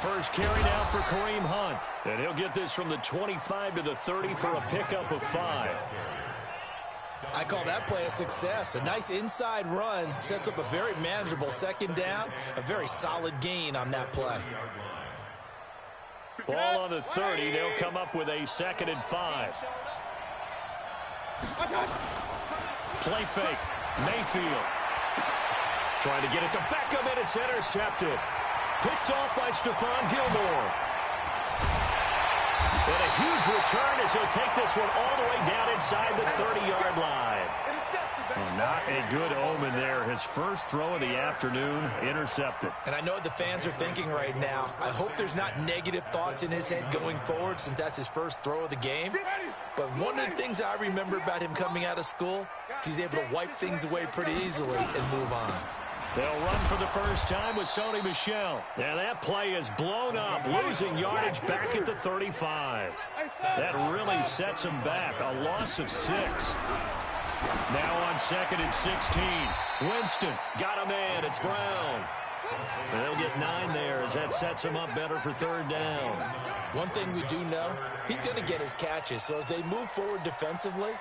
first carry now for Kareem Hunt. And he'll get this from the 25 to the 30 for a pickup of 5. I call that play a success. A nice inside run sets up a very manageable second down. A very solid gain on that play. Ball on the 30. They'll come up with a 2nd and 5. Play fake. Mayfield. Trying to get it to Beckham, and it's intercepted. Picked off by Stephon Gilmore. And a huge return as he'll take this one all the way down inside the 30-yard line. Oh, not a good omen there. His first throw of the afternoon, intercepted. And I know what the fans are thinking right now. I hope there's not negative thoughts in his head going forward since that's his first throw of the game. But one of the things I remember about him coming out of school is he's able to wipe things away pretty easily and move on. They'll run for the first time with Sony Michel. And that play is blown up, losing yardage back at the 35. That really sets him back, a loss of 6. Now on 2nd and 16. Winston got a man. It's Brown. They'll get 9 there as that sets him up better for 3rd down. One thing we do know, he's going to get his catches. So as they move forward defensively,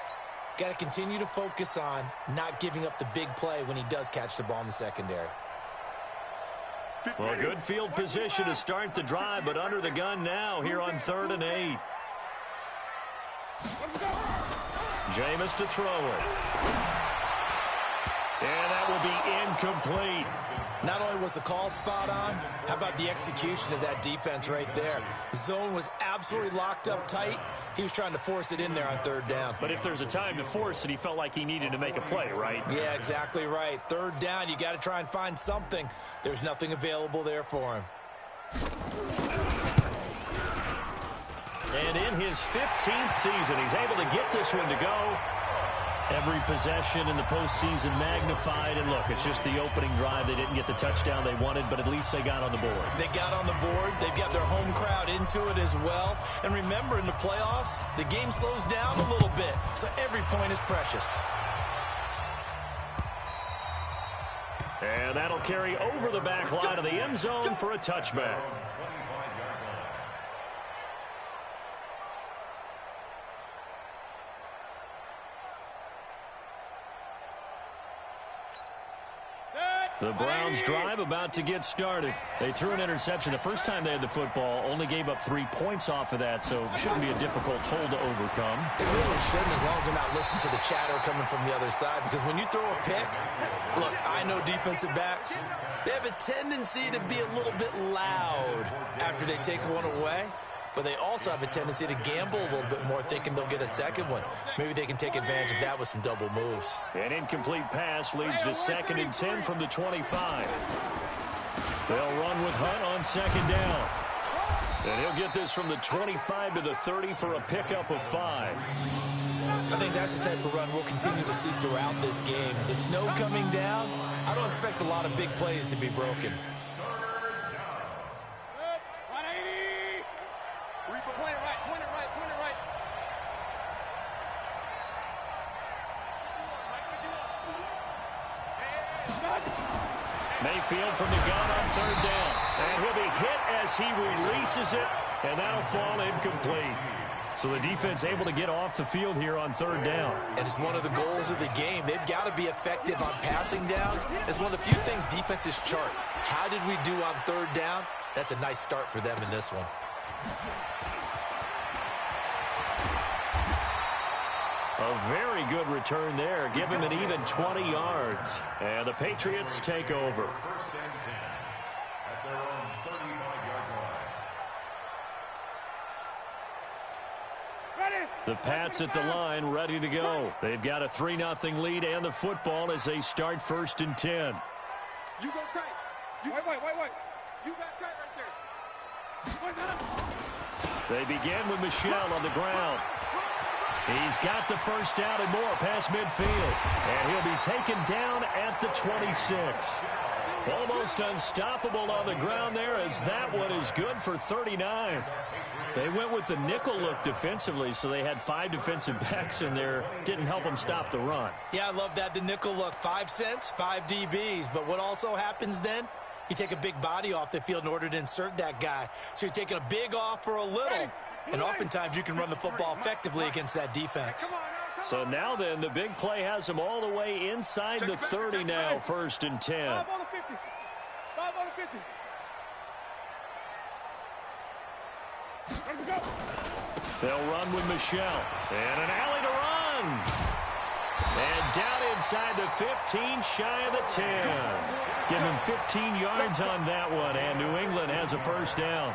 got to continue to focus on not giving up the big play when he does catch the ball in the secondary. Well, good field position to start the drive, but under the gun now here on 3rd and 8. Jameis to throw it. And that will be incomplete. Not only was the call spot on, how about the execution of that defense right there? The zone was absolutely locked up tight. He was trying to force it in there on 3rd down. But if there's a time to force it, he felt like he needed to make a play, right? Yeah, exactly right. 3rd down, you got to try and find something. There's nothing available there for him. And in his 15th season, he's able to get this one to go. Every possession in the postseason magnified. And look, it's just the opening drive. They didn't get the touchdown they wanted, but at least they got on the board. They got on the board. They've got their home crowd into it as well. And remember, in the playoffs, the game slows down a little bit. So every point is precious. And that'll carry over the back line of the end zone for a touchback. The Browns drive about to get started. They threw an interception the first time they had the football, only gave up 3 points off of that, so it shouldn't be a difficult hole to overcome. It really shouldn't, as long as they're not listening to the chatter coming from the other side, because when you throw a pick, look, I know defensive backs, they have a tendency to be a little bit loud after they take one away. But they also have a tendency to gamble a little bit more, thinking they'll get a second one. Maybe they can take advantage of that with some double moves. An incomplete pass leads to 2nd and 10 from the 25. They'll run with Hunt on 2nd down. And he'll get this from the 25 to the 30 for a pickup of 5. I think that's the type of run we'll continue to see throughout this game. The snow coming down, I don't expect a lot of big plays to be broken. Mayfield from the gun on 3rd down. And he'll be hit as he releases it, and that'll fall incomplete. So the defense able to get off the field here on 3rd down. And it's one of the goals of the game. They've got to be effective on passing downs. It's one of the few things defenses chart. How did we do on 3rd down? That's a nice start for them in this one. A very good return there. Give him an even 20 yards. And the Patriots take over. The Pats at the line, ready to go. They've got a 3-0 lead and the football as they start 1st and 10. You go tight. Wait. You got tight right there. They begin with Michel on the ground. He's got the first down and more past midfield. And he'll be taken down at the 26. Almost unstoppable on the ground there as that one is good for 39. They went with the nickel look defensively, so they had 5 defensive backs in there. Didn't help them stop the run. Yeah, I love that. The nickel look, 5 cents, 5 DBs. But what also happens then? You take a big body off the field in order to insert that guy. So you're taking a big off for a little. And oftentimes you can run the football effectively against that defense. So now then, the big play has them all the way inside the 30 now, 1st and 10. 5 on the 50. 5 on the 50. Ready to go. They'll run with Michelle. And an alley to run. And down inside the 15, shy of the 10. Give him 15 yards on that one, and New England has a 1st down.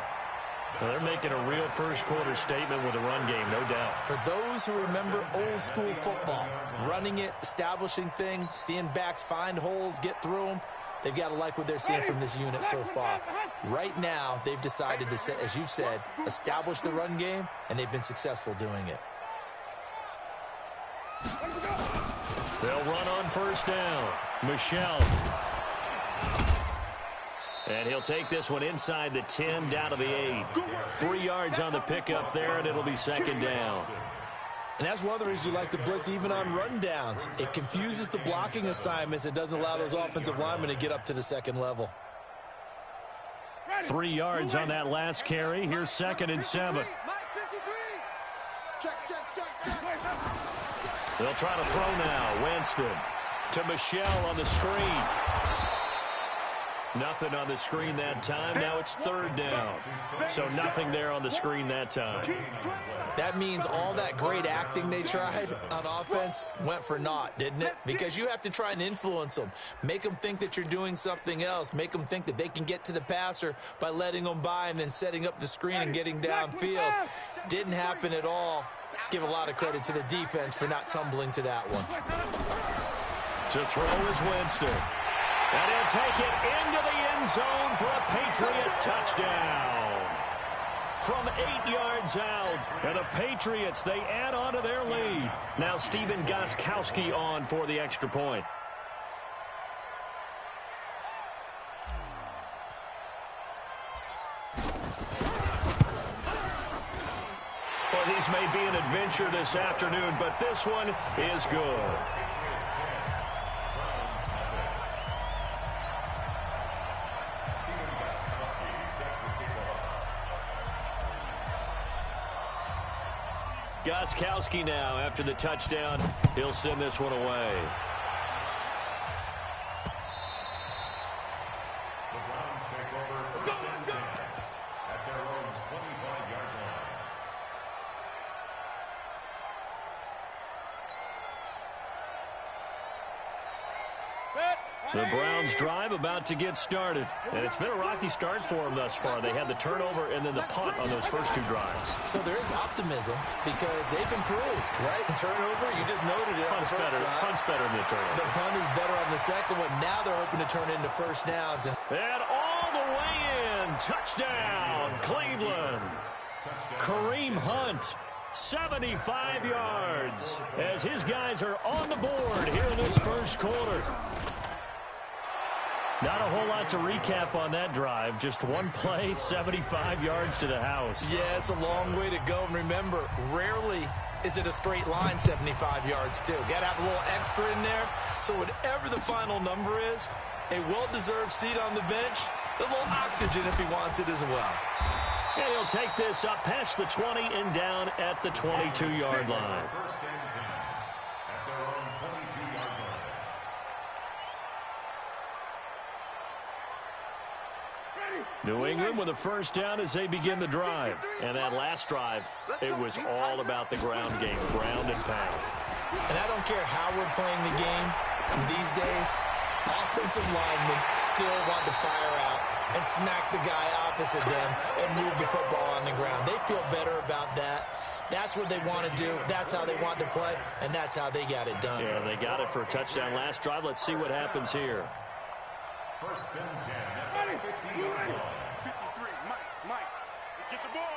Well, they're making a real first-quarter statement with a run game, no doubt. For those who remember old-school football, running it, establishing things, seeing backs find holes, get through them, they've got to like what they're seeing from this unit so far. Right now, they've decided to, as you said, establish the run game, and they've been successful doing it. They'll run on 1st down. Michelle. And he'll take this one inside the 10, down to the 8. 3 yards on the pickup there, and it'll be 2nd down. And that's one of the reasons you like to blitz even on rundowns. It confuses the blocking assignments. It doesn't allow those offensive linemen to get up to the 2nd level. 3 yards on that last carry. Here's 2nd and 7. They'll try to throw now. Winston to Michelle on the screen. Nothing on the screen that time. Now it's 3rd down. So nothing there on the screen that time. That means all that great acting they tried on offense went for naught, didn't it? Because you have to try and influence them. Make them think that you're doing something else. Make them think that they can get to the passer by letting them by and then setting up the screen and getting downfield. Didn't happen at all. Give a lot of credit to the defense for not tumbling to that one. To throw is Winston. And he'll take it into the end zone for a Patriot touchdown. From 8 yards out. And the Patriots, they add on to their lead. Now Stephen Gostkowski on for the extra point. Well, these may be an adventure this afternoon, but this one is good. Gostkowski now, after the touchdown, he'll send this one away. The Browns take over first and 10 at their own 25-yard line. The Browns drive about to get started. And it's been a rocky start for them thus far. They had the turnover and then the punt on those first 2 drives. So there is optimism because they've improved, right? Turnover, you just noted it. Punt's better. Punt's better than the turnover. The punt is better on the second one. Now they're hoping to turn it into 1st downs. And all the way in. Touchdown, Cleveland. Kareem Hunt, 75 yards, as his guys are on the board here in this first quarter. Not a whole lot to recap on that drive. Just one play, 75 yards to the house. Yeah, it's a long way to go. And remember, rarely is it a straight line 75 yards, too. Got to have a little extra in there. So whatever the final number is, a well-deserved seat on the bench, a little oxygen if he wants it as well. And he'll take this up past the 20 and down at the 22-yard line. First and 10 at their own 22-yard line. New England with a 1st down as they begin the drive. And that last drive, it was all about the ground game, ground and pound. And I don't care how we're playing the game these days, offensive linemen still want to fire out and smack the guy opposite them and move the football on the ground. They feel better about that. That's what they want to do. That's how they want to play, and that's how they got it done. Yeah, they got it for a touchdown last drive. Let's see what happens here. First and 10 at the 50-yard line. 53, Mike, let's get the ball.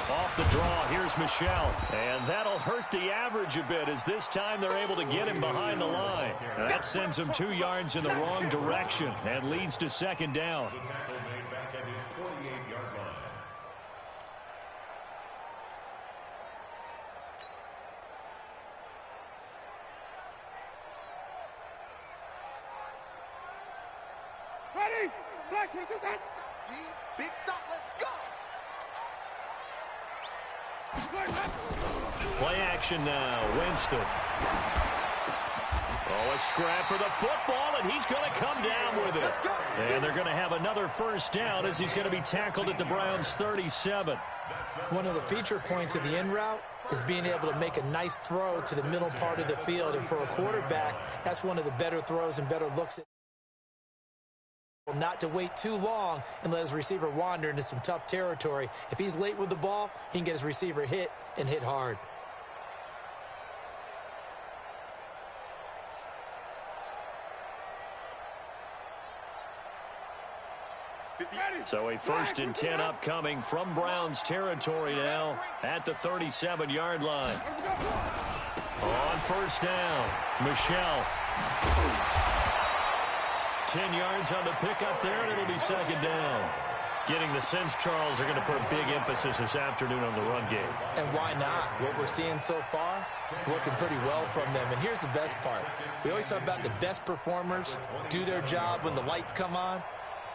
Off the draw, here's Michelle. And that'll hurt the average a bit as this time they're able to get him behind the line. And that sends him 2 yards in the wrong direction and leads to 2nd down. The tackle made back at his 28-yard line. Ready? Black, can you do that? Big stop, let's go! Play action now. Winston. Oh, a scrap for the football, and he's going to come down with it. And they're going to have another first down as he's going to be tackled at the Browns' 37. One of the feature points of the in route is being able to make a nice throw to the middle part of the field. And for a quarterback, that's one of the better throws and better looks. Not to wait too long and let his receiver wander into some tough territory. If he's late with the ball, he can get his receiver hit and hit hard. So a 1st and 10 upcoming from Browns territory now at the 37-yard line. On first down, Michelle. 10 yards on the pickup there, and it'll be 2nd down. Getting the sense Charles are going to put a big emphasis this afternoon on the run game. And why not? What we're seeing so far is working pretty well from them. And here's the best part. We always talk about the best performers do their job when the lights come on.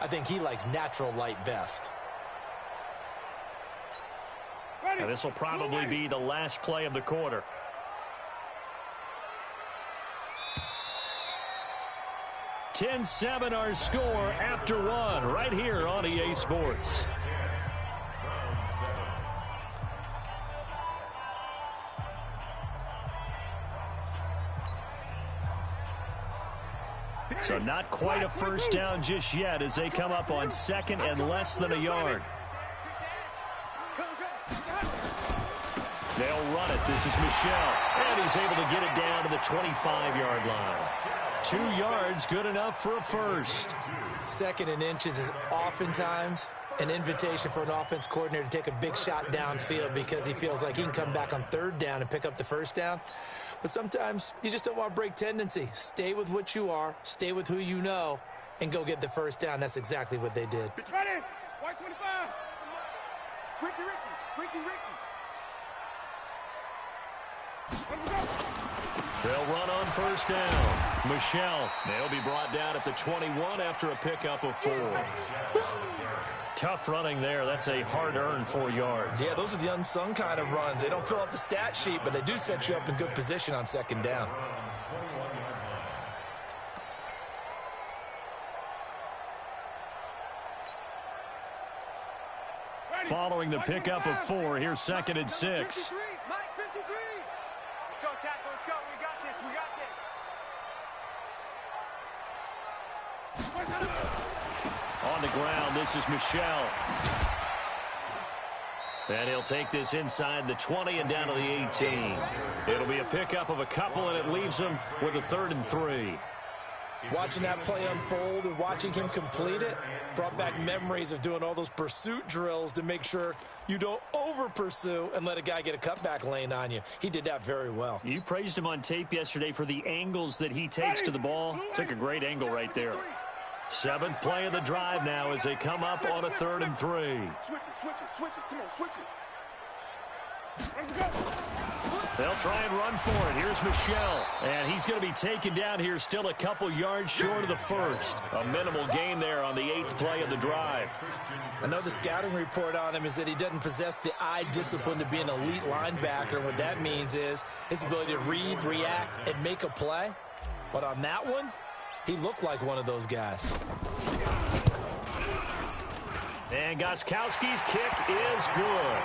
I think he likes natural light best. And this will probably be the last play of the quarter. (10-7) our score after one right here on EA Sports. So not quite a first down just yet as they come up on 2nd and less than a yard. They'll run it. This is Michelle. And he's able to get it down to the 25-yard line. 2 yards, good enough for a first. 2nd and inches is oftentimes an invitation for an offense coordinator to take a big shot downfield because he feels like he can come back on 3rd down and pick up the first down. But sometimes you just don't want to break tendency. Stay with what you are, stay with who you know, and go get the first down. That's exactly what they did. Ready? White 25. Ricky. They'll run on first down. Michelle, they'll be brought down at the 21 after a pickup of 4. Tough running there. That's a hard-earned 4 yards. Yeah, those are the unsung kind of runs. They don't fill up the stat sheet, but they do set you up in good position on 2nd down. Following the pickup of 4, here's 2nd and 6. 53, Mike 53. Let's go, tackle. Let's go. We got this. On the ground, this is Michelle. And he'll take this inside the 20 and down to the 18. It'll be a pickup of a couple, and it leaves him with a 3rd and 3. Watching that play unfold and watching him complete it brought back memories of doing all those pursuit drills to make sure you don't over-pursue and let a guy get a cutback lane on you. He did that very well. You praised him on tape yesterday for the angles that he takes to the ball. Took a great angle right there. 7th play of the drive now as they come up on a 3rd and 3. Switch it. Come on, switch it. Ready to go. They'll try and run for it. Here's Michelle. And he's going to be taken down here still a couple yards short of the first. A minimal gain there on the 8th play of the drive. I know the scouting report on him is that he doesn't possess the eye discipline to be an elite linebacker. And what that means is his ability to read, react, and make a play. But on that one, he looked like one of those guys. And Gostkowski's kick is good.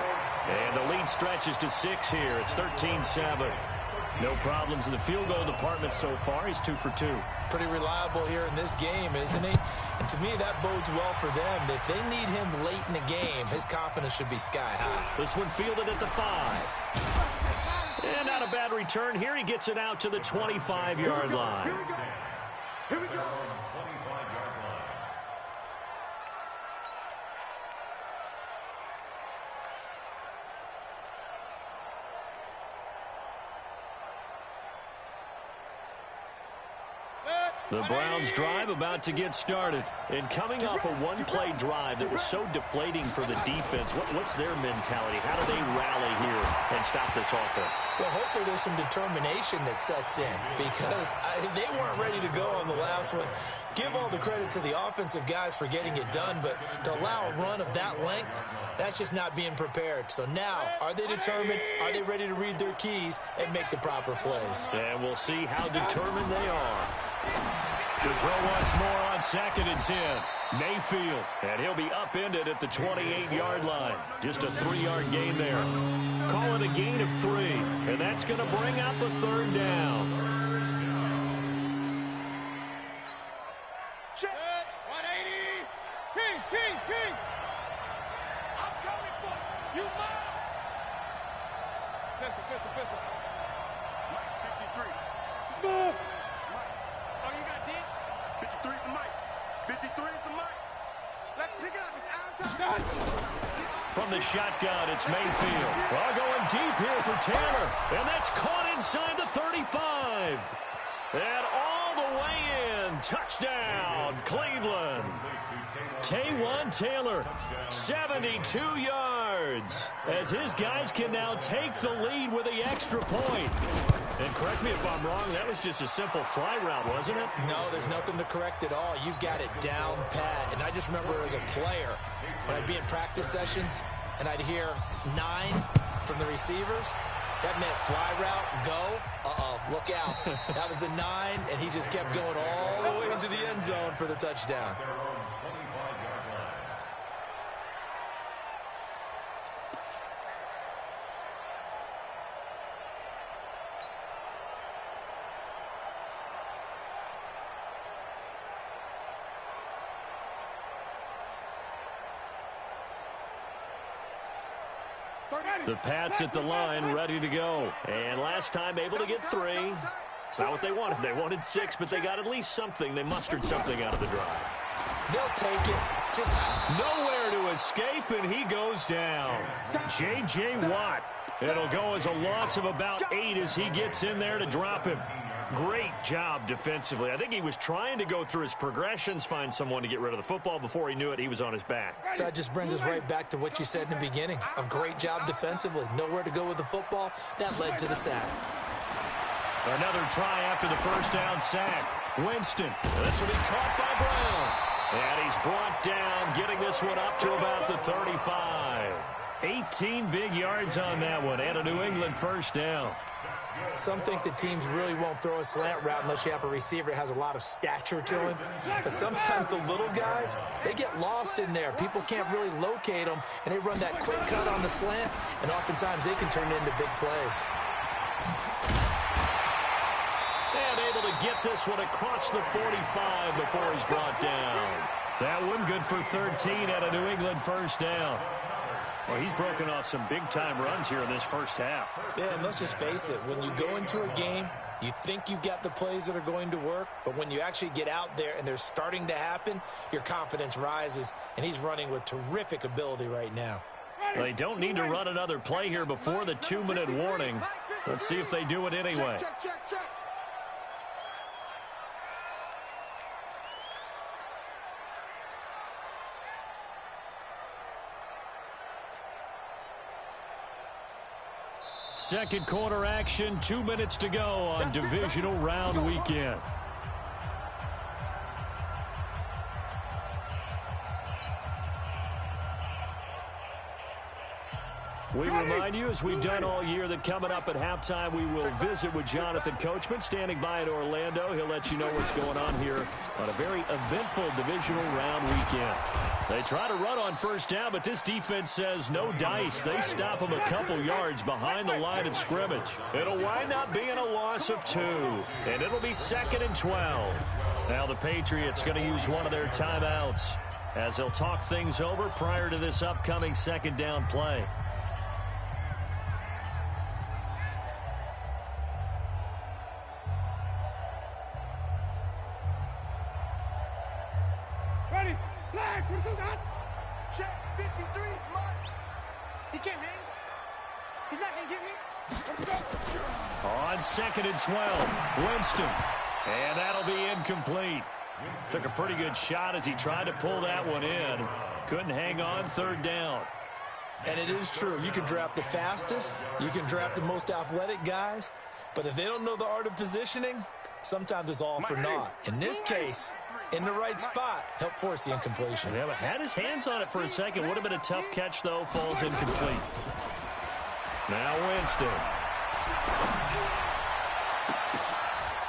And the lead stretches to 6 here. It's 13-7. No problems in the field goal department so far. He's 2 for 2. Pretty reliable here in this game, isn't he? And to me, that bodes well for them. If they need him late in the game, his confidence should be sky high. This one fielded at the 5. And not a bad return here. He gets it out to the 25-yard line. Here we go. The Browns drive about to get started. And coming off a one-play drive that was so deflating for the defense, what's their mentality? How do they rally here and stop this offense? Well, hopefully there's some determination that sets in because they weren't ready to go on the last one. Give all the credit to the offensive guys for getting it done, but to allow a run of that length, that's just not being prepared. So now, are they determined? Are they ready to read their keys and make the proper plays? And we'll see how determined they are. To throw once more on 2nd and 10. Mayfield, and he'll be upended at the 28-yard line. Just a 3-yard gain there. Call it a gain of 3, and that's going to bring up a 3rd down. Check. 180. King. I'm coming for you. You mine. Pistol. Mike, 53. Smooth. Mike. Oh, you got 10? 53 is the mic. 53 is the mic. Let's pick it up. It's our time. From the shotgun, it's Mayfield. Well, going deep here for Taylor. And that's caught inside the 35. And all the way in. Touchdown, Cleveland. Taywan Taylor, 72 yards. As his guys can now take the lead with the extra point. And correct me if I'm wrong, that was just a simple fly route, wasn't it? No, there's nothing to correct at all. You've got it down pat. And I just remember as a player, when I'd be in practice sessions, and I'd hear 9 from the receivers, that meant fly route, go, look out. That was the 9, and he just kept going all the way into the end zone for the touchdown. The Pats at the line, ready to go. And last time able to get 3. It's not what they wanted. They wanted 6, but they got at least something. They mustered something out of the drive. They'll take it. Just nowhere to escape, and he goes down. J.J. Watt. It'll go as a loss of about 8 as he gets in there to drop him. Great job defensively. I think he was trying to go through his progressions, find someone to get rid of the football. Before he knew it, he was on his back. So that just brings us right back to what you said in the beginning. A great job defensively. Nowhere to go with the football. That led to the sack. Another try after the first down sack. Winston. This will be caught by Brown. And he's brought down, getting this one up to about the 35. 18 big yards on that one, and a New England first down. Some think the teams really won't throw a slant route unless you have a receiver that has a lot of stature to him. But sometimes the little guys, they get lost in there. People can't really locate them, and they run that quick cut on the slant, and oftentimes they can turn it into big plays. And able to get this one across the 45 before he's brought down. That one good for 13 at a New England first down. Well, he's broken off some big-time runs here in this first half. Yeah, and let's just face it. When you go into a game, you think you've got the plays that are going to work, but when you actually get out there and they're starting to happen, your confidence rises, and he's running with terrific ability right now. They don't need to run another play here before the 2-minute warning. Let's see if they do it anyway. Check. Second quarter action, 2 minutes to go on divisional round weekend. We remind you, as we've done all year, that coming up at halftime, we will visit with Jonathan Coachman, standing by in Orlando. He'll let you know what's going on here on a very eventful divisional round weekend. They try to run on first down, but this defense says no dice. They stop them a couple yards behind the line of scrimmage. It'll wind up being a loss of 2, and it'll be 2nd and 12. Now the Patriots going to use one of their timeouts as they'll talk things over prior to this upcoming second down play. Check. 53 is mine. He can't hang. He's not going to get me. Let's go. On 2nd and 12, Winston. And that'll be incomplete. Took a pretty good shot as he tried to pull that one in. Couldn't hang on, third down. And it is true. You can draft the fastest. You can draft the most athletic guys. But if they don't know the art of positioning, sometimes it's all for naught. In this case, in the right spot, helped force the incompletion. Yeah, but had his hands on it for a second. Would have been a tough catch, though. Falls incomplete. Now Winston.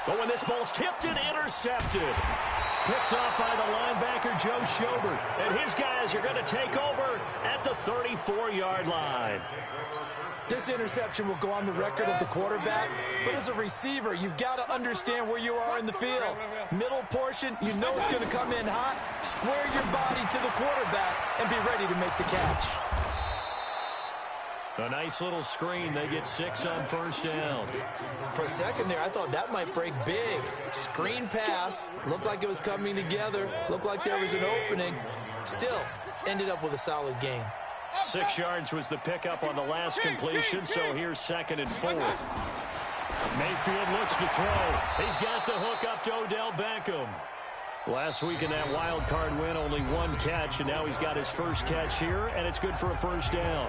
But when this ball's tipped and intercepted. Picked off by the linebacker, Joe Schobert. And his guys are going to take over at the 34-yard line. This interception will go on the record of the quarterback, but as a receiver, you've got to understand where you are in the field. Middle portion, you know it's going to come in hot. Square your body to the quarterback and be ready to make the catch. A nice little screen. They get 6 on first down. For a second there, I thought that might break big. Screen pass. Looked like it was coming together. Looked like there was an opening. Still, ended up with a solid game. 6 yards was the pickup on the last completion, so here's 2nd and 4. Mayfield looks to throw. He's got the hook up to Odell Beckham. Last week in that wild card win, only 1 catch, and now he's got his first catch here, and it's good for a first down.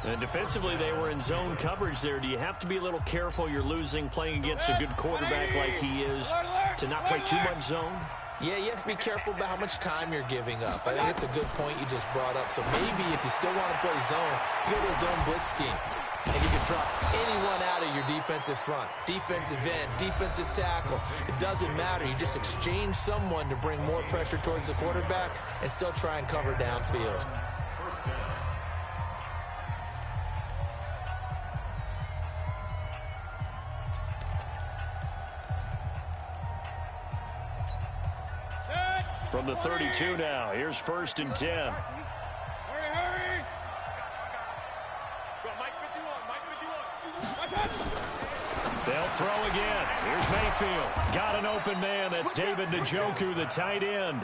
And defensively, they were in zone coverage there. Do you have to be a little careful? You're losing playing against a good quarterback like he is to not play too much zone? Yeah, you have to be careful about how much time you're giving up. I think it's a good point you just brought up. So maybe if you still want to play zone, you go to a zone blitz scheme. And you can drop anyone out of your defensive front. Defensive end, defensive tackle. It doesn't matter. You just exchange someone to bring more pressure towards the quarterback and still try and cover downfield. From the 32 now, here's 1st and 10. Hurry! Go, Mike 51. They'll throw again. Here's Mayfield. Got an open man. That's David Njoku, the tight end.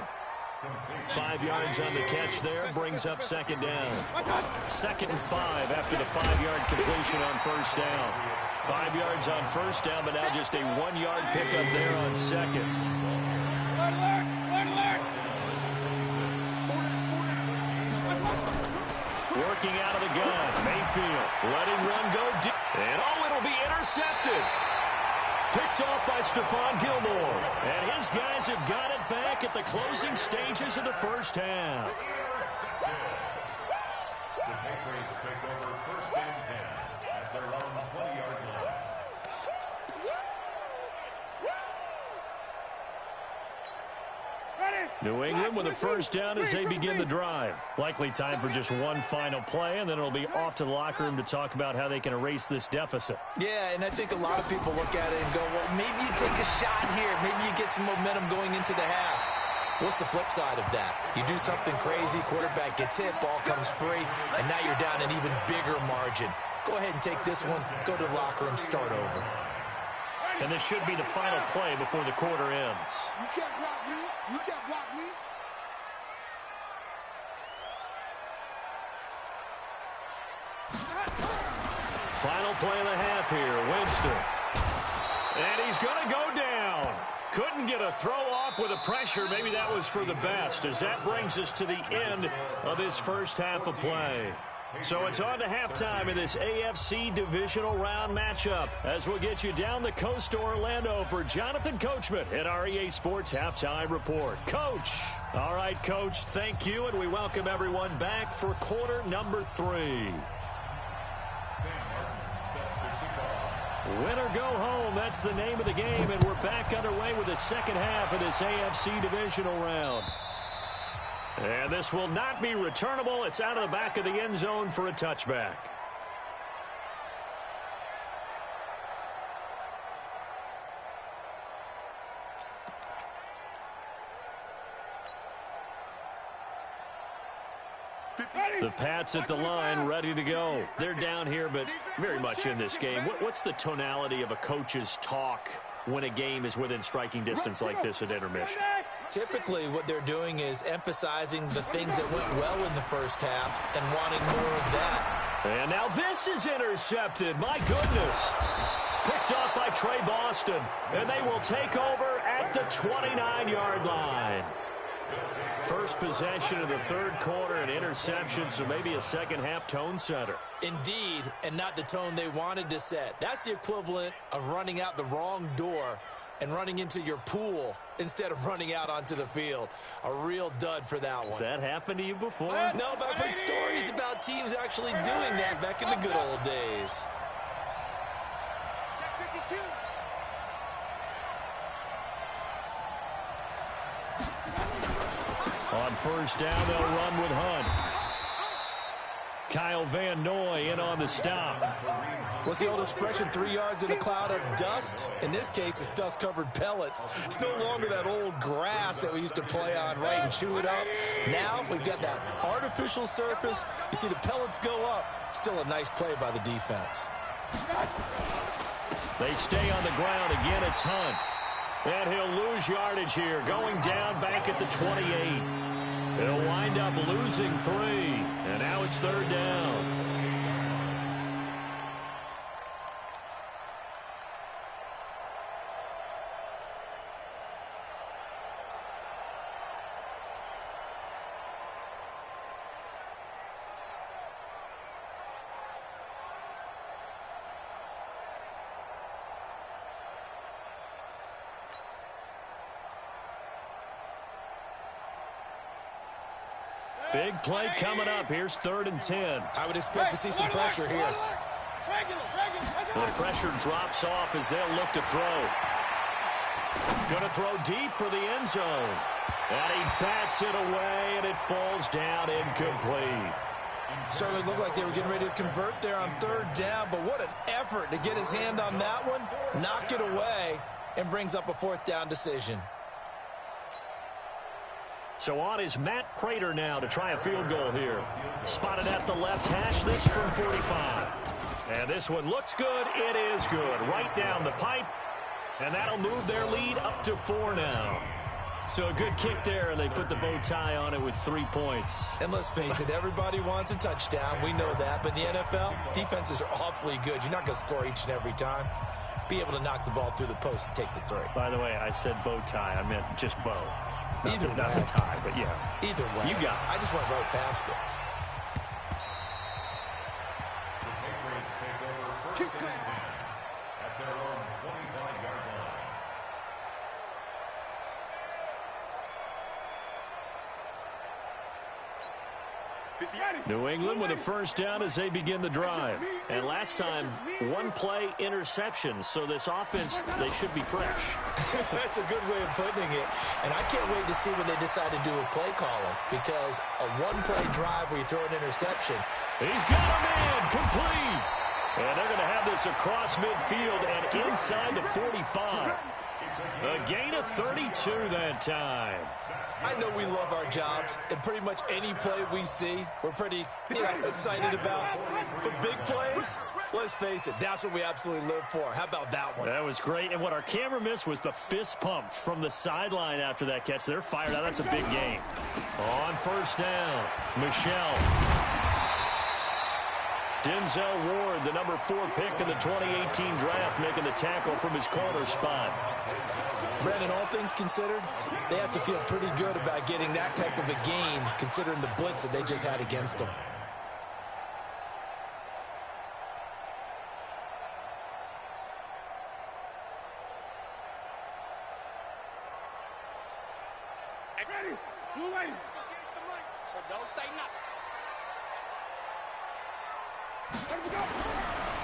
5 yards on the catch there. Brings up 2nd down. 2nd and 5 after the 5-yard completion on first down. 5 yards on first down, but now just a 1-yard pickup there on 2nd. Working out of the gun. Mayfield letting one go deep. And it'll be intercepted. Picked off by Stephon Gilmore. And his guys have got it back at the closing stages of the first half. The Patriots take over 1st and 10 at their own 20-yard line. New England with a first down as they begin the drive. Likely time for just one final play, and then it'll be off to the locker room to talk about how they can erase this deficit. Yeah, and I think a lot of people look at it and go, well, maybe you take a shot here. Maybe you get some momentum going into the half. What's the flip side of that? You do something crazy, quarterback gets hit, ball comes free, and now you're down an even bigger margin. Go ahead and take this one, go to the locker room, start over. And this should be the final play before the quarter ends. You can't block me. You can't block me. Final play of the half here, Winston. And he's going to go down. Couldn't get a throw off with the pressure. Maybe that was for the best, as that brings us to the end of this first half of play. So it's on to halftime in this AFC divisional round matchup, as we'll get you down the coast to Orlando for Jonathan Coachman at our EA Sports Halftime Report. Coach. All right, Coach, thank you, and we welcome everyone back for quarter number 3. Win or go home, that's the name of the game, and we're back underway with the second half of this AFC divisional round. And this will not be returnable. It's out of the back of the end zone for a touchback. The Pats at the line, ready to go. They're down here, but very much in this game. What's the tonality of a coach's talk when a game is within striking distance like this at intermission? Typically, what they're doing is emphasizing the things that went well in the first half and wanting more of that. And now this is intercepted. My goodness. Picked Picked off by Trey Boston, and they will take over at the 29-yard line. First possession of the third quarter, an interception, so maybe a second-half tone setter. Indeed, and not the tone they wanted to set. That's the equivalent of running out the wrong door and running into your pool instead of running out onto the field. A real dud for that one. Has that happened to you before? No, but I've heard stories about teams actually doing that back in the good old days. On first down, they'll run with Hunt. Kyle Van Noy in on the stop. What's the old expression, 3 yards in a cloud of dust? In this case, it's dust-covered pellets. It's no longer that old grass that we used to play on, right, and chew it up. Now we've got that artificial surface. You see the pellets go up. Still a nice play by the defense. They stay on the ground. Again, it's Hunt. And he'll lose yardage here, going down back at the 28. He'll wind up losing 3. And now it's third down. Big play coming up. Here's 3rd and 10. I would expect to see some pressure here. The pressure drops off as they'll look to throw. Going to throw deep for the end zone. And he bats it away, and it falls down incomplete. Certainly looked like they were getting ready to convert there on 3rd down, but what an effort to get his hand on that one, knock it away, and brings up a 4th down decision. So on is Matt Prater now to try a field goal here. Spotted at the left hash, this from 45. And this one looks good. It is good. Right down the pipe. And that'll move their lead up to 4 now. So a good kick there, and they put the bow tie on it with 3 points. And let's face it, everybody wants a touchdown. We know that. But in the NFL, defenses are awfully good. You're not going to score each and every time. Be able to knock the ball through the post and take the 3. By the way, I said bow tie. I meant just bow. Either way. Not the tie, but yeah. Either way. You got it. I just went right past it. The Patriots take over first and 10 at their own 25-yard line. New England with a first down as they begin the drive. And last time, 1-play interception. So this offense, they should be fresh. That's a good way of putting it. And I can't wait to see what they decide to do with play calling. Because a 1-play drive where you throw an interception. He's got a man complete. And they're going to have this across midfield and inside the 45. A gain of 32 that time. I know we love our jobs, and pretty much any play we see, we're pretty, excited about. But big plays, let's face it, that's what we absolutely live for. How about that one? That was great, and what our camera missed was the fist pump from the sideline after that catch. They're fired out. That's a big game. On first down, Michelle. Denzel Ward, the number 4 pick in the 2018 draft, making the tackle from his corner spot. Brandon, all things considered, they have to feel pretty good about getting that type of a gain, considering the blitz that they just had against them. Ready? Blue lady. So don't say nothing.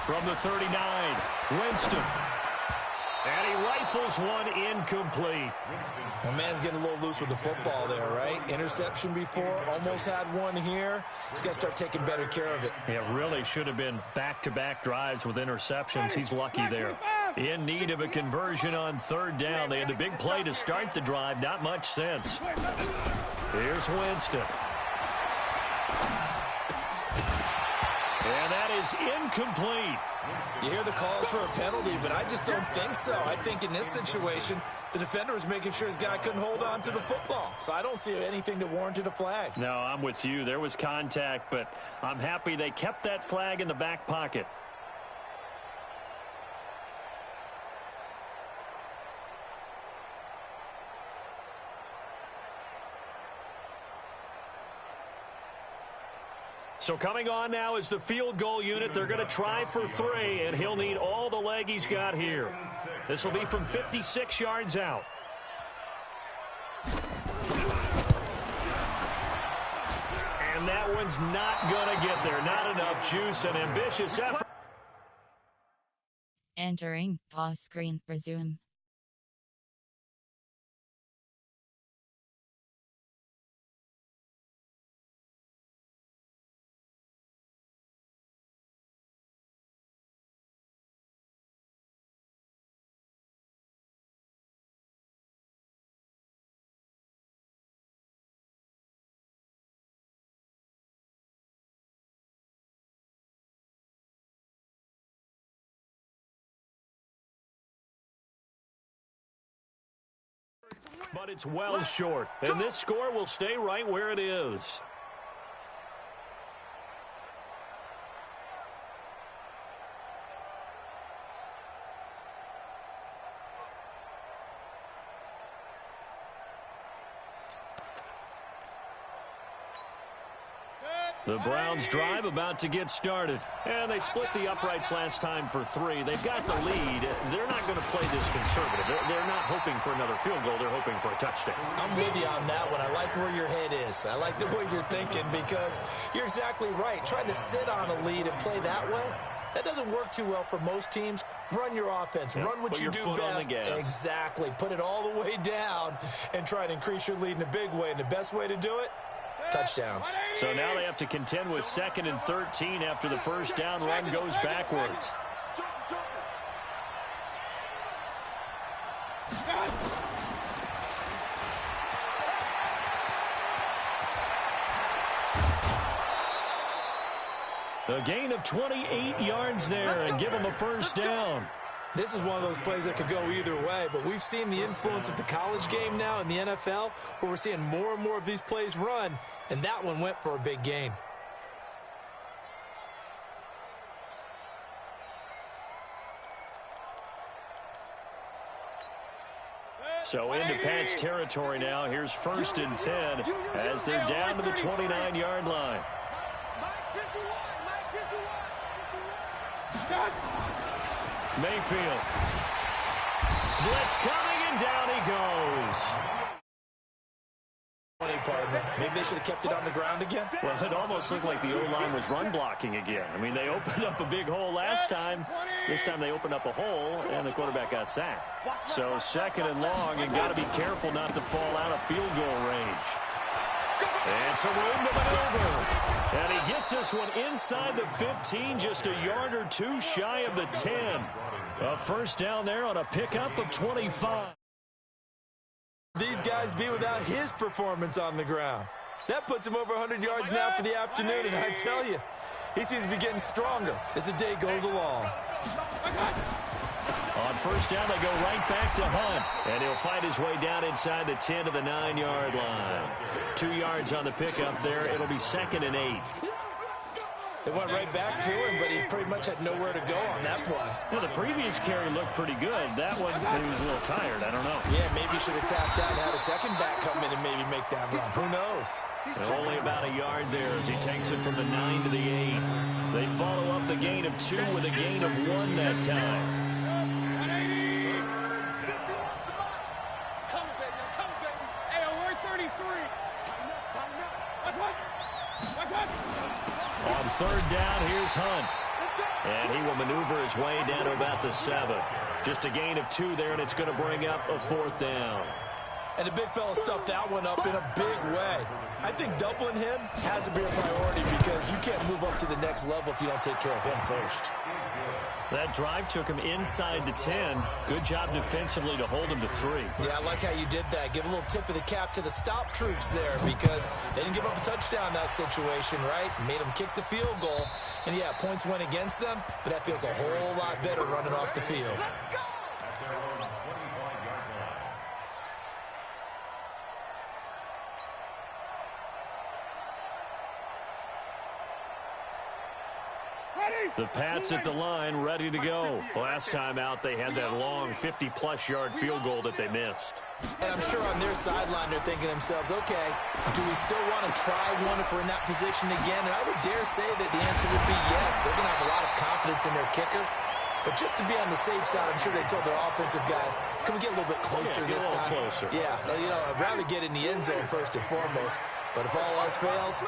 From the 39, Winston. And he rifles one incomplete. The man's getting a little loose with the football there, right? Interception before, almost had one here. He's got to start taking better care of it. It really should have been back-to-back drives with interceptions. He's lucky there. In need of a conversion on 3rd down. They had the big play to start the drive. Not much sense. Here's Winston. And that is incomplete. You hear the calls for a penalty, but I just don't think so. I think in this situation, the defender was making sure his guy couldn't hold on to the football. So I don't see anything that warranted a flag. No, I'm with you. There was contact, but I'm happy they kept that flag in the back pocket. So coming on now is the field goal unit. They're going to try for 3, and he'll need all the leg he's got here. This will be from 56 yards out. And that one's not going to get there. Not enough juice. An ambitious effort. Entering pause screen. Resume. But it's well short, and this score will stay right where it is. The Browns drive about to get started. And they split the uprights last time for 3. They've got the lead. They're not going to play this conservative. They're not hoping for another field goal. They're hoping for a touchdown. I'm with you on that one. I like where your head is. I like the way you're thinking because you're exactly right. Trying to sit on a lead and play that way, that doesn't work too well for most teams. Run your offense. Run what you do best. Exactly. Put it all the way down and try to increase your lead in a big way. And the best way to do it, touchdowns. So now they have to contend with 2nd and 13 after the first down run goes backwards. A gain of 28 yards there and give them a first down. This is one of those plays that could go either way, but we've seen the influence of the college game now in the NFL, where we're seeing more and more of these plays run, and that one went for a big gain. So into Pat's territory now. Here's 1st and 10 as they're down to the 29-yard line. Mayfield. Blitz coming, and down he goes. Partner. Maybe they should have kept it on the ground again. Well, it almost looked like the O-line was run blocking again. I mean, they opened up a big hole last time. This time they opened up a hole, and the quarterback got sacked. So 2nd and long, and got to be careful not to fall out of field goal range. And some room to maneuver. And he gets this one inside the 15, just a yard or 2 shy of the 10. A first down there on a pickup of 25. These guys be without his performance on the ground. That puts him over 100 yards now for the afternoon, and I tell you, he seems to be getting stronger as the day goes along. On first down, they go right back to Hunt, and he'll fight his way down inside the 10 to the 9-yard line. 2 yards on the pickup there. It'll be 2nd and 8. They went right back to him, but he pretty much had nowhere to go on that play. Well, the previous carry looked pretty good. That one, he was a little tired. I don't know. Yeah, maybe he should have tapped out and had a second back come in and maybe make that run. Who knows? Only about a yard there as he takes it from the 9 to the 8. They follow up the gain of 2 with a gain of 1 that time. On third down, here's Hunt. And he will maneuver his way down to about the 7. Just a gain of 2 there, and it's going to bring up a 4th down. And the big fella stuffed that one up in a big way. I think doubling him has to be a priority because you can't move up to the next level if you don't take care of him first. That drive took him inside the 10. Good job defensively to hold him to 3. Yeah, I like how you did that. Give a little tip of the cap to the stop troops there because they didn't give up a touchdown in that situation, right? Made them kick the field goal. And, yeah, points went against them, but that feels a whole lot better running off the field. Ready? The Pats at the line, ready to go. Last time out, they had that long 50-plus yard field goal that they missed. And I'm sure on their sideline, they're thinking to themselves, okay, do we still want to try one if we're in that position again? And I would dare say that the answer would be yes. They're going to have a lot of confidence in their kicker. But just to be on the safe side, I'm sure they told their offensive guys, can we get a little bit closer this time? Closer. Yeah, you know, I'd rather get in the end zone first and foremost. But if all else fails,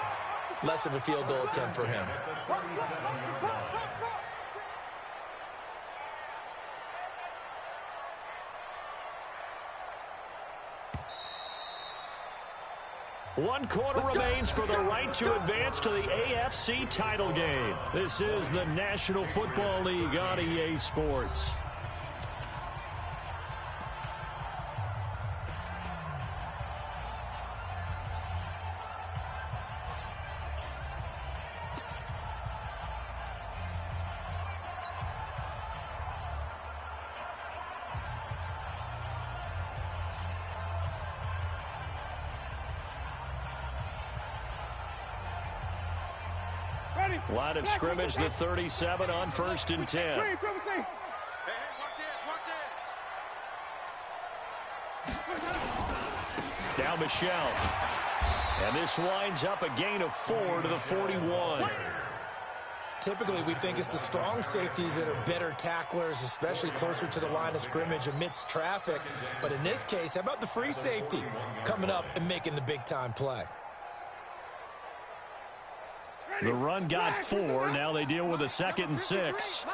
less of a field goal attempt for him. One quarter remains for the right to advance to the AFC title game. This is the National Football League on EA Sports. Line of scrimmage, the 37 on 1st and 10. Now Michelle. And this winds up a gain of 4 to the 41. Typically, we think it's the strong safeties that are better tacklers, especially closer to the line of scrimmage amidst traffic. But in this case, how about the free safety coming up and making the big-time play? The run got 4. Now they deal with a 2nd and 6.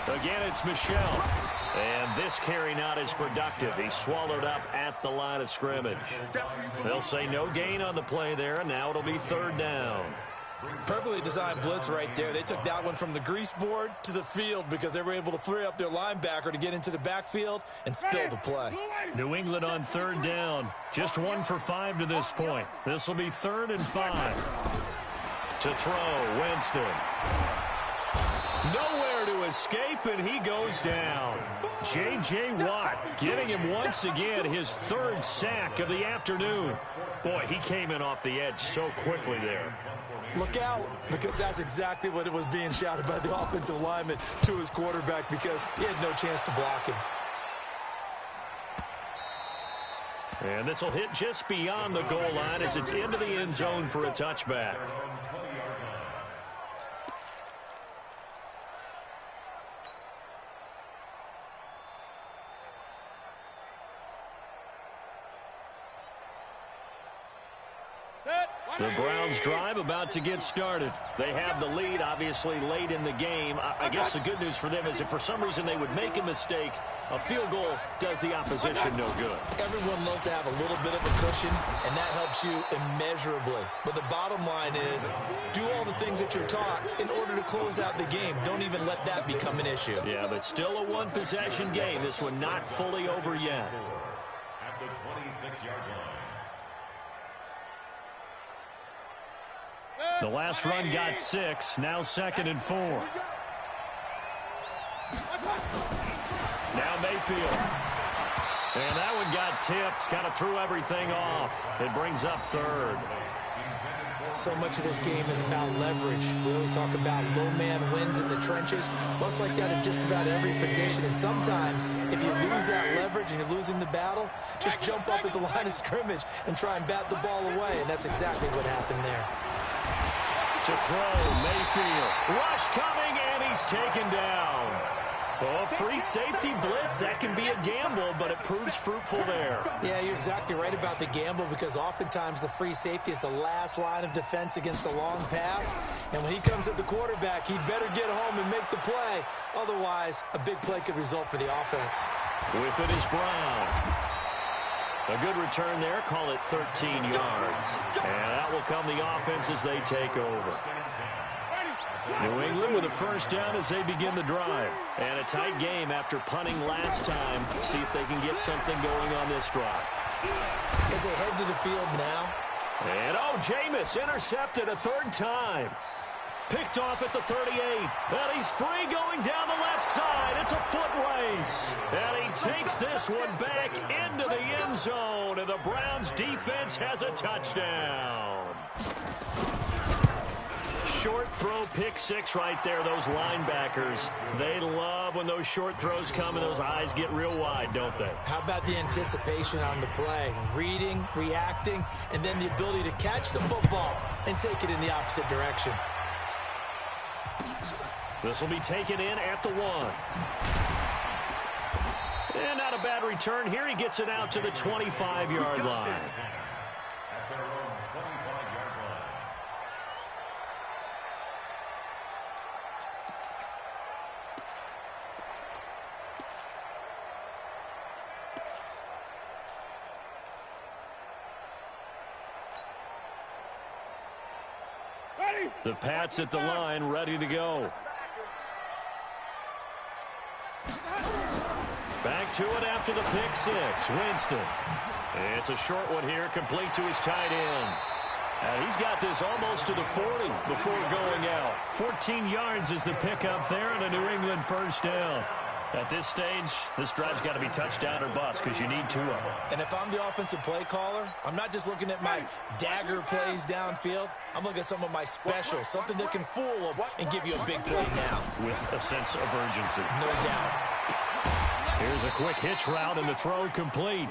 Again, it's Michelle. And this carry not as productive. He's swallowed up at the line of scrimmage. They'll say no gain on the play there, and now it'll be 3rd down. Perfectly designed blitz right there. They took that one from the grease board to the field because they were able to free up their linebacker to get into the backfield and spill the play. New England on 3rd down. Just 1 for 5 to this point. This will be 3rd and 5. To throw, Winston. Nowhere to escape, and he goes down. J.J. Watt giving him once again his 3rd sack of the afternoon. Boy, he came in off the edge so quickly there. Look out, because that's exactly what it was being shouted by the offensive lineman to his quarterback because he had no chance to block him. And this will hit just beyond the goal line as it's into the end zone for a touchback. The Browns drive about to get started. They have the lead, obviously, late in the game. I guess the good news for them is if for some reason they would make a mistake, a field goal does the opposition no good. Everyone loves to have a little bit of a cushion, and that helps you immeasurably. But the bottom line is, do all the things that you're taught in order to close out the game. Don't even let that become an issue. Yeah, but still a one-possession game. This one not fully over yet. At the 26-yard line. The last run got 6. Now 2nd and 4. Now Mayfield. And that one got tipped. Kind of threw everything off. It brings up 3rd. So much of this game is about leverage. We always talk about low man wins in the trenches. Well, it's like that in just about every position. And sometimes, if you lose that leverage and you're losing the battle, just jump up at the line of scrimmage and try and bat the ball away. And that's exactly what happened there. To throw, Mayfield. Rush coming, and he's taken down. Oh, free safety blitz, that can be a gamble, but it proves fruitful there. Yeah, you're exactly right about the gamble because oftentimes the free safety is the last line of defense against a long pass. And when he comes at the quarterback, he'd better get home and make the play. Otherwise, a big play could result for the offense. With it is Brown. A good return there, call it 13 yards. And that will come the offense as they take over. New England with a 1st down as they begin the drive. And a tight game after punting last time. See if they can get something going on this drive. As they head to the field now. And Jameis intercepted a 3rd time. Picked off at the 38. And he's free going down the left side. It's a foot race. And he takes this one back into the end zone. thrown, and the Browns defense has a touchdown. Short throw, pick six right there. Those linebackers, they love when those short throws come and those eyes get real wide, don't they? How about the anticipation on the play? Reading, reacting, and then the ability to catch the football and take it in the opposite direction. This will be taken in at the 1. And not a bad return here. He gets it out to the 25-yard line. At their own 25-yard line. The Pats at the line, ready to go. Back to it after the pick six. Winston. It's a short one here, complete to his tight end. And he's got this almost to the 40 before going out. 14 yards is the pickup there and a New England first down. At this stage, this drive's got to be touchdown or bust because you need 2 of them. And if I'm the offensive play caller, I'm not just looking at my dagger plays downfield. I'm looking at some of my specials, something that can fool them and give you a big play now. With a sense of urgency. No doubt. Here's a quick hitch route and the throw complete.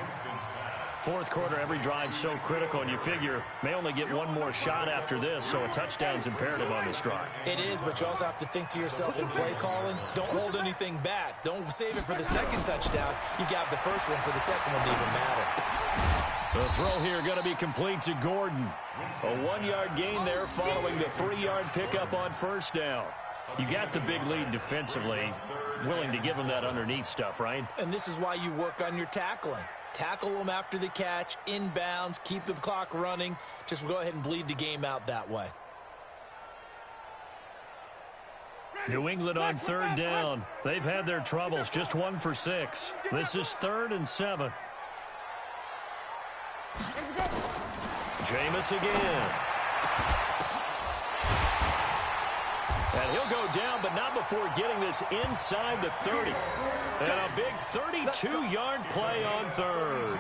Fourth quarter, every drive's so critical, and you figure may only get one more shot after this, so a touchdown's imperative on this drive. It is, but you also have to think to yourself in play calling, don't hold anything back. Don't save it for the second touchdown. You got the first one for the second one to even matter. The throw here going to be complete to Gordon. A 1-yard gain there following the 3-yard pickup on first down. You got the big lead defensively, willing to give them that underneath stuff, right? And this is why you work on your tackling. Tackle them after the catch, inbounds, keep the clock running. Just go ahead and bleed the game out that way. New England on third down. They've had their troubles, just 1 for 6. This is 3rd and 7. Jameis again. And he'll go down, but not before getting this inside the 30. And a big 32-yard play on third.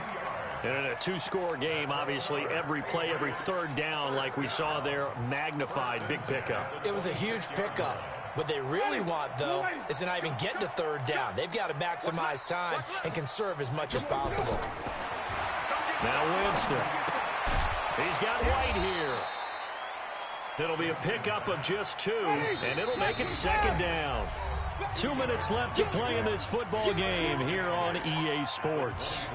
And in a 2-score game, obviously, every play, every third down, like we saw there, magnified. Big pickup. It was a huge pickup. What they really want, though, is to not even get to third down. They've got to maximize time and conserve as much as possible. Now Winston. He's got White here. It'll be a pickup of just 2, and it'll make it 2nd down. 2 minutes left to play in this football game here on EA Sports.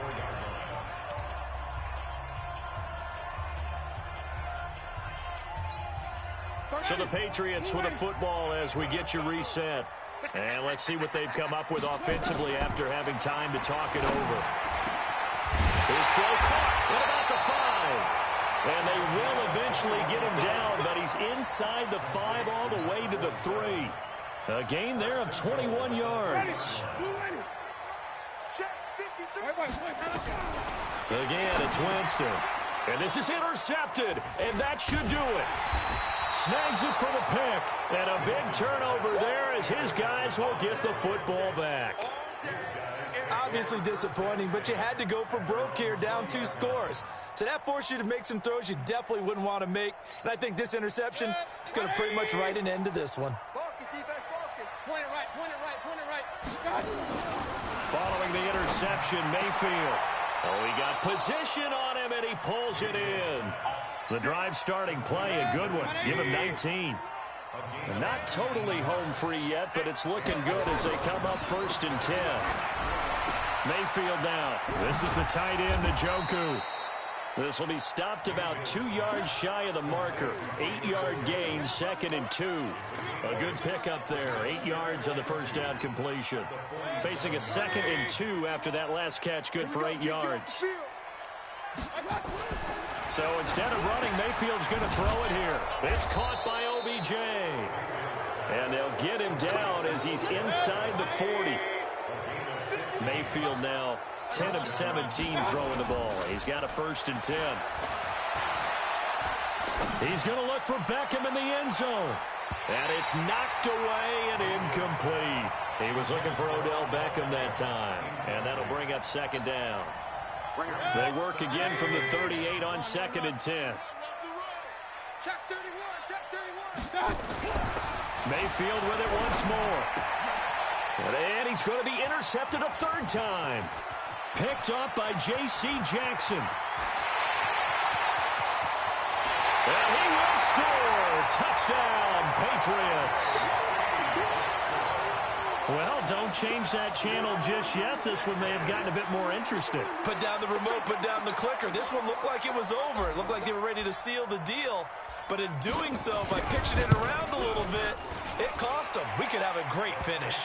So the Patriots with a football as we get you reset. And let's see what they've come up with offensively after having time to talk it over. His throw caught at about the 5. And they will eventually get him down, but he's inside the 5 all the way to the 3. A gain there of 21 yards. Again, it's Winston. And this is intercepted, and that should do it. Snags it for the pick, and a big turnover there as his guys will get the football back. Obviously disappointing, but you had to go for broke here, down 2 scores. So that forced you to make some throws you definitely wouldn't want to make. And I think this interception is going to pretty much write an end to this one. Point it right. Following the interception, Mayfield. Oh, he got position on him, and he pulls it in. The drive starting play, a good one. Give him 19. Not totally home free yet, but it's looking good as they come up 1st and 10. Mayfield now. This is the tight end, Njoku. This will be stopped about 2 yards shy of the marker. 8-yard gain, 2nd and 2. A good pickup there. 8 yards on the first down completion. Facing a 2nd and 2 after that last catch, good for 8 yards. So instead of running, Mayfield's going to throw it here. It's caught by OBJ. And they'll get him down as he's inside the 40. Mayfield now 10 of 17 throwing the ball. He's got a 1st and 10. He's going to look for Beckham in the end zone. And it's knocked away and incomplete. He was looking for Odell Beckham that time. And that'll bring up 2nd down. They work again from the 38 on 2nd and 10. Check 31, check 31. Mayfield with it once more. And he's going to be intercepted a 3rd time. Picked up by J.C. Jackson. And he will score. Touchdown, Patriots. Well, don't change that channel just yet. This one may have gotten a bit more interesting. Put down the remote, put down the clicker. This one looked like it was over. It looked like they were ready to seal the deal. But in doing so, by pitching it around a little bit, it cost them. We could have a great finish.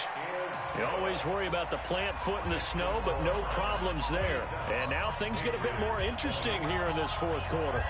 You always worry about the plant foot in the snow, but no problems there. And now things get a bit more interesting here in this 4th quarter.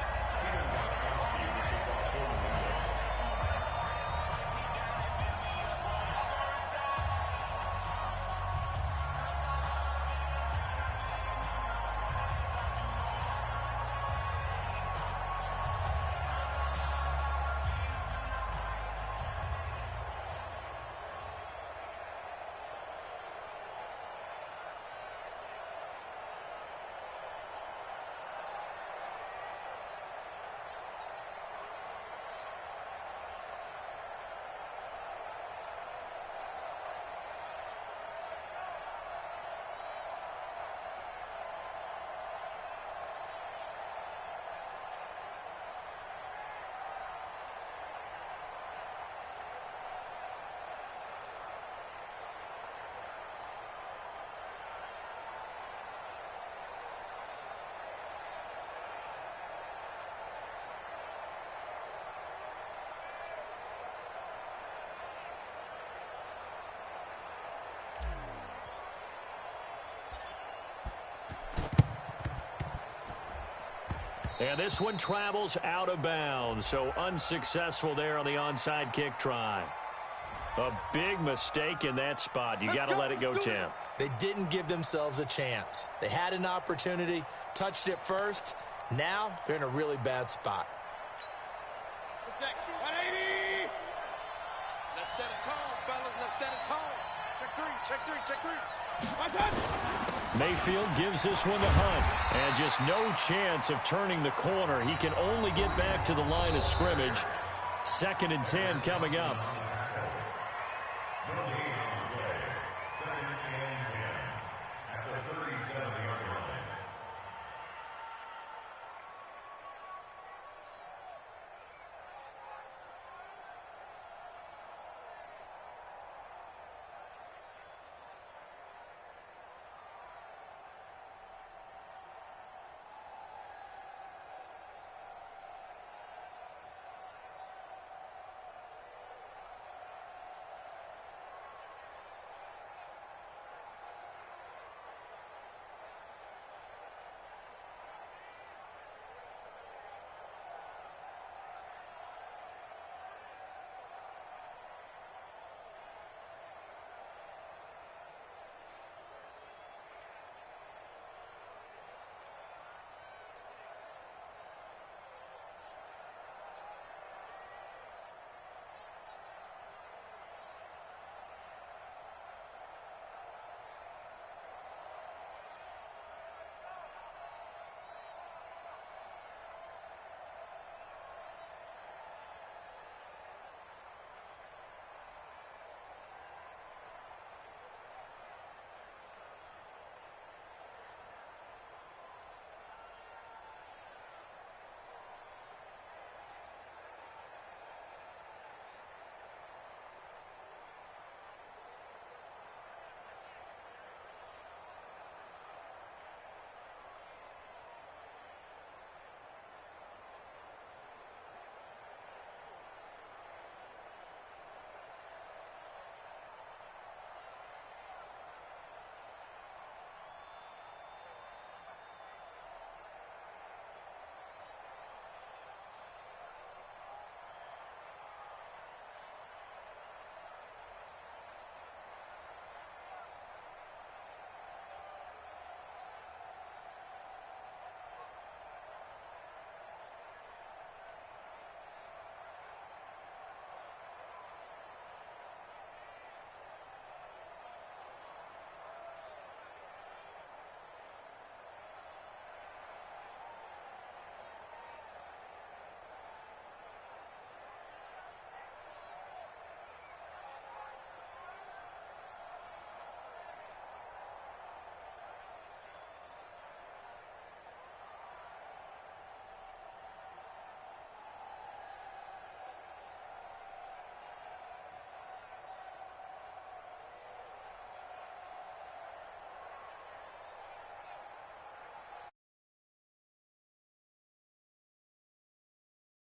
And this one travels out of bounds, so unsuccessful there on the onside kick try. A big mistake in that spot. You got to let it go, Tim. They didn't give themselves a chance. They had an opportunity, touched it first. Now they're in a really bad spot. 180. Let's set a tone, fellas. Let's set a tone. Check 3, check 3, check 3. Mayfield gives this one to Hunt. And just no chance of turning the corner. He can only get back to the line of scrimmage. 2nd and 10 coming up.